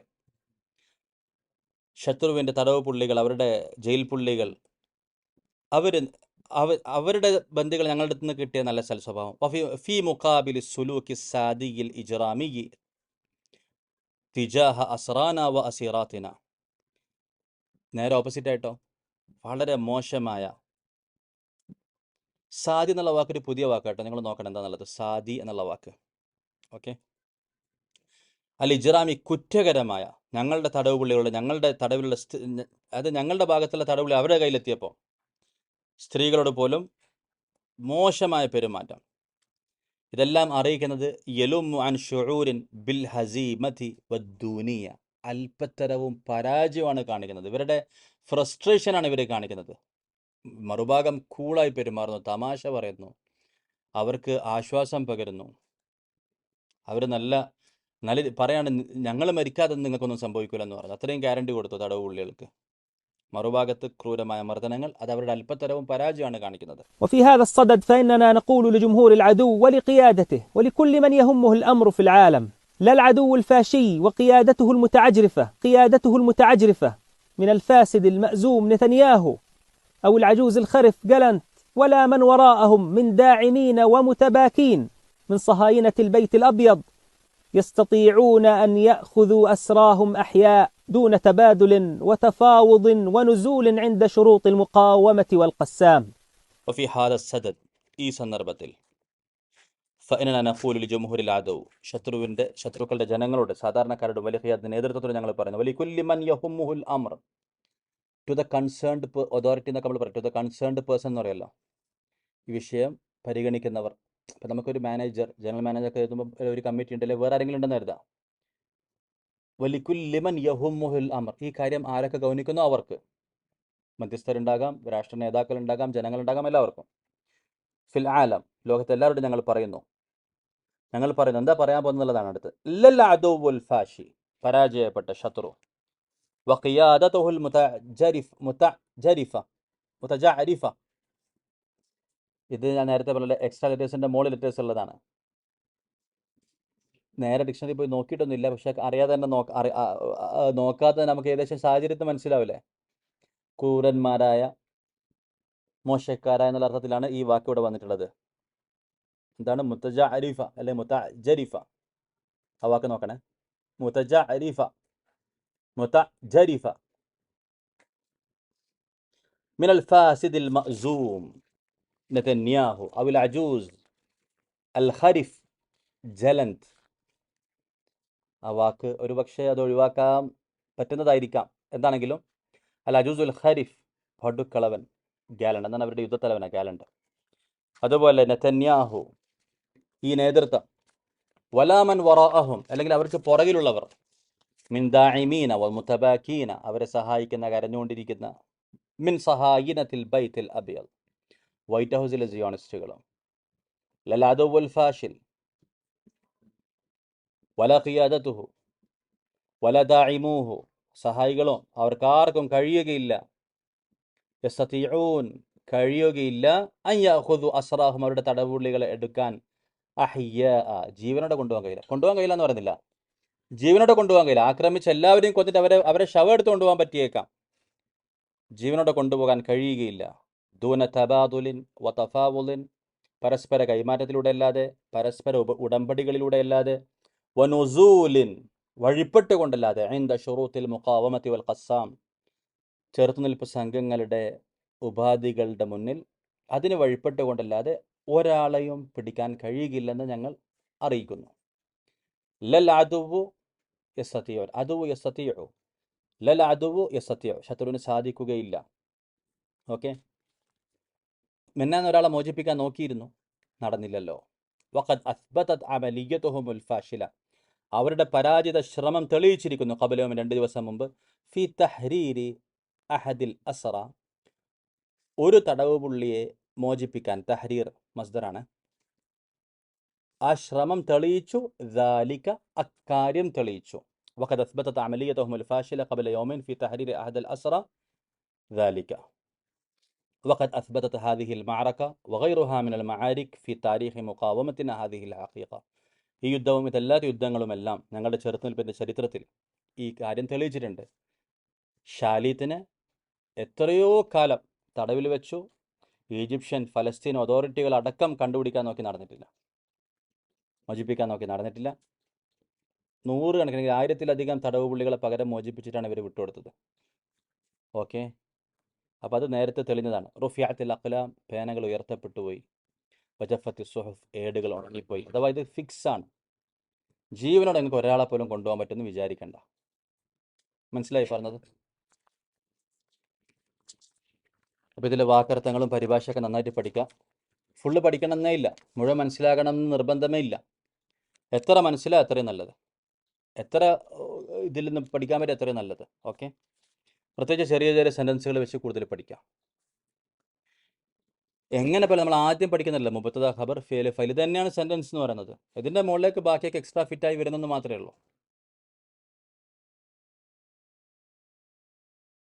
ശത്രുവിൻ്റെ തടവ് പുള്ളികൾ, അവരുടെ ജയിൽ പുള്ളികൾ, അവരുടെ ബന്ദികൾ ഞങ്ങളുടെ അടുത്ത് നിന്ന് കിട്ടിയ നല്ല സൽസ്വഭാവം. ഫി മുഖാബിൽ സുലൂക്കി സാദിയിൽ ഇജ്റാമി തിജാഹ അസ്റാന വ അസീറാത്തിന, നേരെ ഓപ്പോസിറ്റ് ആയിട്ടോ വളരെ മോശമായ, സാദി എന്നുള്ള വാക്കൊരു പുതിയ വാക്കാട്ടോ, നിങ്ങൾ നോക്കണം എന്താണെന്നുള്ളത്. സാദി എന്നുള്ള വാക്ക്, ഓക്കെ. അൽ ഇജ്റാമി, കുറ്റകരമായ, ഞങ്ങളുടെ തടവ് പുള്ളികളുടെ, ഞങ്ങളുടെ തടവിലുള്ള, അത് ഞങ്ങളുടെ ഭാഗത്തുള്ള തടവുള്ളി അവരുടെ കയ്യിലെത്തിയപ്പോൾ സ്ത്രീകളോട് പോലും മോശമായ പെരുമാറ്റം. ഇതെല്ലാം അറിയിക്കുന്നത് യലുമു അൻ ഷുഊരിൻ ബിൽ ഹസീമതി വദ്ദൂനിയ, അല്പത്തരവും പരാജയമാണ് കാണിക്കുന്നത്. ഇവരുടെ ഫ്രസ്ട്രേഷനാണ് ഇവർ കാണിക്കുന്നത്. മറുഭാഗം കൂളായി പെരുമാറുന്നു, തമാശ പറയുന്നു, അവർക്ക് ആശ്വാസം പകരുന്നു. അവർ നല്ല പറയാണ്, ഞങ്ങൾ മരിക്കാതെ നിങ്ങൾക്കൊന്നും സംഭവിക്കില്ല എന്ന് പറഞ്ഞു. അത്രയും ഗ്യാരണ്ടി കൊടുത്തു തടവ് പുള്ളികൾക്ക്. മറുഭാഗത്ത് ക്രൂരമായ മർദ്ദനങ്ങൾ, അത് അവരുടെ അല്പത്തരവും പരാജയമാണ് കാണിക്കുന്നത്. وفي هذا الصدد فإننا نقول لجمهور العدو ولقيادته ولكل من يهمه الأمر في العالم: لا العدو الفاشي وقيادته المتعجرفة من الفاسد المأزوم نتنياهو أو العجوز الخرف جالنت، ولا من وراءهم من داعمين ومتباكين من صهاينة البيت الأبيض يستطيعون أن يأخذوا أسراهم أحياء دون تبادل وتفاوض ونزول عند شروط المقاومة والقسام. وفي هذا الصدد, ഈ സന്ദർഭത്തിൽ, فإننا نقول لجمهور العدو, ശത്രുക്കളുടെ ജനങ്ങളോട്, സാധാരണക്കാരുടെ വലിയ നേതൃത്വത്തോട് ഞങ്ങൾ പറയുന്നു, ولكل من يهمه الأمر, ടു ദ കൺസേൺഡ് അതോറിറ്റി എന്നൊക്കെ നമ്മൾ പറയും, ടു ദ കൺസേൺഡ് പേഴ്സൺ എന്ന് പറയുമല്ലോ, ഈ വിഷയം പരിഗണിക്കുന്നവർ. ഇപ്പം നമുക്കൊരു മാനേജർ, ജനറൽ മാനേജറൊക്കെ എഴുതുമ്പോൾ ഒരു കമ്മിറ്റി ഉണ്ടല്ലേ, വേറെ ആരെങ്കിലും ഉണ്ടെന്ന് കരുതാം. വലിക്കുല്ലിമൻ യഹുമുൽ അമർ, ഈ കാര്യം ആരൊക്കെ ഗൗനിക്കുന്നോ അവർക്ക്, മധ്യസ്ഥരുണ്ടാകാം, രാഷ്ട്ര നേതാക്കളുണ്ടാകാം, ജനങ്ങളുണ്ടാകാം, എല്ലാവർക്കും. ഫിൽ ആലം, ലോകത്തെല്ലാവരോടും ഞങ്ങൾ പറയുന്നു എന്താ പറയാൻ പോകുന്നുള്ളതാണ് അടുത്ത്. ലൽ അദുവുൽ ഫാഷി, പരാജയപ്പെട്ട ശത്രു, വഖിയാദതുഹുൽ മുതജഅരിഫ, ഇത് ഞാൻ നേരത്തെ പറഞ്ഞ എക്സ്ട്രാ ലെറ്റേഴ്സിൻ്റെ മോളിൽ ലെറ്റേഴ്സ് ഉള്ളതാണ്. നേരെ ഡിക്ഷണറി പോയി നോക്കിയിട്ടൊന്നുമില്ല, പക്ഷെ അറിയാതെ തന്നെ നോക്കാതെ നമുക്ക് ഏകദേശം സാഹചര്യത്തെ മനസ്സിലാവില്ലേ. ക്രൂരന്മാരായ, മോശക്കാരായ എന്നുള്ള അർത്ഥത്തിലാണ് ഈ വാക്ക് ഇവിടെ വന്നിട്ടുള്ളത്. എന്താണ് മുതജഅരിഫ അല്ലെ മുതജരിഫ? ആ വാക്ക് നോക്കണേ. മുതജരിഫ മിനൽ ഫാസിദിൽ മഅ്സൂം നെതന്യാഹു അവൽ അജൂസ് അൽ ഖരിഫ് ജലന്ത്. ആ വാക്ക് ഒരു പക്ഷേ അത് ഒഴിവാക്കാൻ പറ്റുന്നതായിരിക്കാം. എന്താണെങ്കിലും അൽ അജൂസുൽ ഖരിഫ്, പടുക്കളവൻ, ഗാലണ്ട് എന്നാണ് അവരുടെ യുദ്ധത്തലവനാണ് ഗാലണ്ട്. അതുപോലെ നെതന്യാഹു, ഈ നേതൃത്വം, വലാമൻ വറാഅഹും, അല്ലെങ്കിൽ അവർക്ക് പുറകിലുള്ളവർ, മിൻ ദാഇമീന വ മുതബാക്കീന, അവരെ സഹായിക്കുന്ന, കരഞ്ഞുകൊണ്ടിരിക്കുന്ന, മിൻ സഹായിനത്തിൽ ബൈത്തിൽ അബിയൽ, വൈറ്റ് ഹൗസിലെ സിയോണിസ്റ്റുകളും, ലൽ അദുവുൽ ഫാഷിൽ വല ഖിയാദതുഹു വല ദാഇമൂഹു, സഹായികളും അവർക്കാർക്കും കഴിയുകയില്ല, യസ്തതിഊൻ, കഴിയുകയില്ല, അൻ യഅഖുദു അസ്റാഹും, അവരുടെ തടവുള്ളികളെ എടുക്കാൻ, അഹ്യാ, ജീവനോടെ കൊണ്ടുപോകാൻ കഴിയില്ല എന്ന് പറയുന്നില്ല, ജീവനോടെ കൊണ്ടുപോകാൻ കഴിയില്ല. ആക്രമിച്ച് എല്ലാവരെയും കൊന്നിട്ട് അവരെ ശവം എടുത്ത് കൊണ്ടുപോകാൻ പറ്റിയേക്കാം, ജീവനോടെ കൊണ്ടുപോകാൻ കഴിയുകയില്ല. ദൂന തബാദുലിൻ വ തഫാവുലിൻ പരസ്പര കൈമാറ്റത്തിലൂടെ അല്ലാതെ, പരസ്പര ഉടമ്പടികളിലൂടെ അല്ലാതെ, വനുസൂലിൻ വഴിപ്പെട്ടുകൊണ്ടല്ലാതെ, ഇന്ദ ഷുറൂത്തിൽ മുഖാവമത്തി വൽ ഖസ്സാം ചെറുത്തുനിൽപ്പ് സംഘങ്ങളുടെ ഉപാധികളുടെ മുന്നിൽ അതിന് വഴിപ്പെട്ടുകൊണ്ടല്ലാതെ ഒരാളെയും പിടിക്കാൻ കഴിയുകയില്ലെന്ന് ഞങ്ങൾ അറിയിക്കുന്നു. ലൽ അദുവു യസ്തതിഉ, അദുവു യസ്തതിഉ, ലൽ അദുവു യസ്തതിഉ, ശത്രുവിന് സാധിക്കുകയില്ല. ഓക്കെ, മിന്നാന്ന് ഒരാളെ മോചിപ്പിക്കാൻ നോക്കിയിരുന്നു, നടന്നില്ലല്ലോ. വഖദ് അസ്ബതത് അമലിയതുഹുമുൽ ഫാഷില, അവരുടെ പരാജിത ശ്രമം തെളിയിച്ചിരിക്കുന്നു. ഖബലഹും 2 ദിവസം മുമ്പ്, ഫി തഹ്രീരി അഹദിൽ അസ്റ, ഒരു തടവുപുള്ളിയെ മോചിപ്പിക്കാൻ. തഹ്രീർ മസ്ദറാണ്. ആ ശ്രമം തെളിയിച്ചു. ദാലിക, അക്കാര്യം തെളിയിച്ചു. വഖദ് അസ്ബതത് അമലിയതുഹുമുൽ ഫാഷില ഖബല യൗമിൻ ഫി തഹ്രീരി അഹദിൽ അസ്റ ദാലിക. وقد أثبتت هذه المعركة وغيرها من المعارك في تاريخ مقاومتنا هذه الحقيقة. ഈ യുദ്ധവും ഇതെല്ലാത്ത യുദ്ധങ്ങളുമെല്ലാം ഞങ്ങളുടെ ചെറുത്തുനിൽപ്പിൻ്റെ ചരിത്രത്തിൽ ഈ കാര്യം തെളിയിച്ചിട്ടുണ്ട്. ഷാലിത്തിനെ എത്രയോ കാലം തടവിൽ വെച്ചു. ഈജിപ്ഷ്യൻ ഫലസ്തീൻ അതോറിറ്റികൾ അടക്കം കണ്ടുപിടിക്കാൻ നോക്കി നടന്നിട്ടില്ല, മോചിപ്പിക്കാൻ നോക്കി നടന്നിട്ടില്ല. 100 കണക്കിന് 1000-ലധികം തടവ് പുള്ളികളെ പകരം മോചിപ്പിച്ചിട്ടാണ് ഇവർ വിട്ടുകൊടുത്തത്. ഓക്കെ, അപ്പോൾ അത് നേരത്തെ തെളിഞ്ഞതാണ്. റുഫിഅത്തിൽ അഖ്ലാം, പേനകൾ ഉയർത്തപ്പെട്ടു പോയി. വജഫത്തി സുഹഫ്, ഏടുകൾ ഉണങ്ങിപ്പോയി. അഥവാ ഇത് ഫിക്സ് ആണ്. ജീവനോട് നിങ്ങൾക്ക് ഒരാളെ പോലും കൊണ്ടുപോകാൻ പറ്റുമെന്ന് വിചാരിക്കണ്ട. മനസ്സിലായി പറഞ്ഞത്? അപ്പോൾ ഇതിലെ വാക്കർത്ഥങ്ങളും പരിഭാഷയൊക്കെ നന്നായിട്ട് പഠിക്കാം. ഫുള്ള് പഠിക്കണമെന്നേ ഇല്ല, മുഴുവൻ മനസ്സിലാകണം എന്ന് നിർബന്ധമേ ഇല്ല. എത്ര മനസ്സിലാവും അത്രയും നല്ലത്, എത്ര ഇതിൽ നിന്ന് പഠിക്കാൻ പറ്റും അത്രയും നല്ലത്. ഓക്കെ, പ്രത്യേകിച്ച് ചെറിയ ചെറിയ സെൻറ്റൻസുകൾ വെച്ച് കൂടുതൽ പഠിക്കാം. എങ്ങനെ പോലെ നമ്മൾ ആദ്യം പഠിക്കുന്നില്ല, മുബത്തദ ഖബർ ഫേൽ ഫൈൽ, ഇത് തന്നെയാണ് സെൻറ്റൻസ് എന്ന് പറയുന്നത്. ഇതിൻ്റെ മുകളിലേക്ക് ബാക്കിയൊക്കെ എക്സ്ട്രാ ഫിറ്റായി വരുന്നെന്ന് മാത്രമേ ഉള്ളൂ.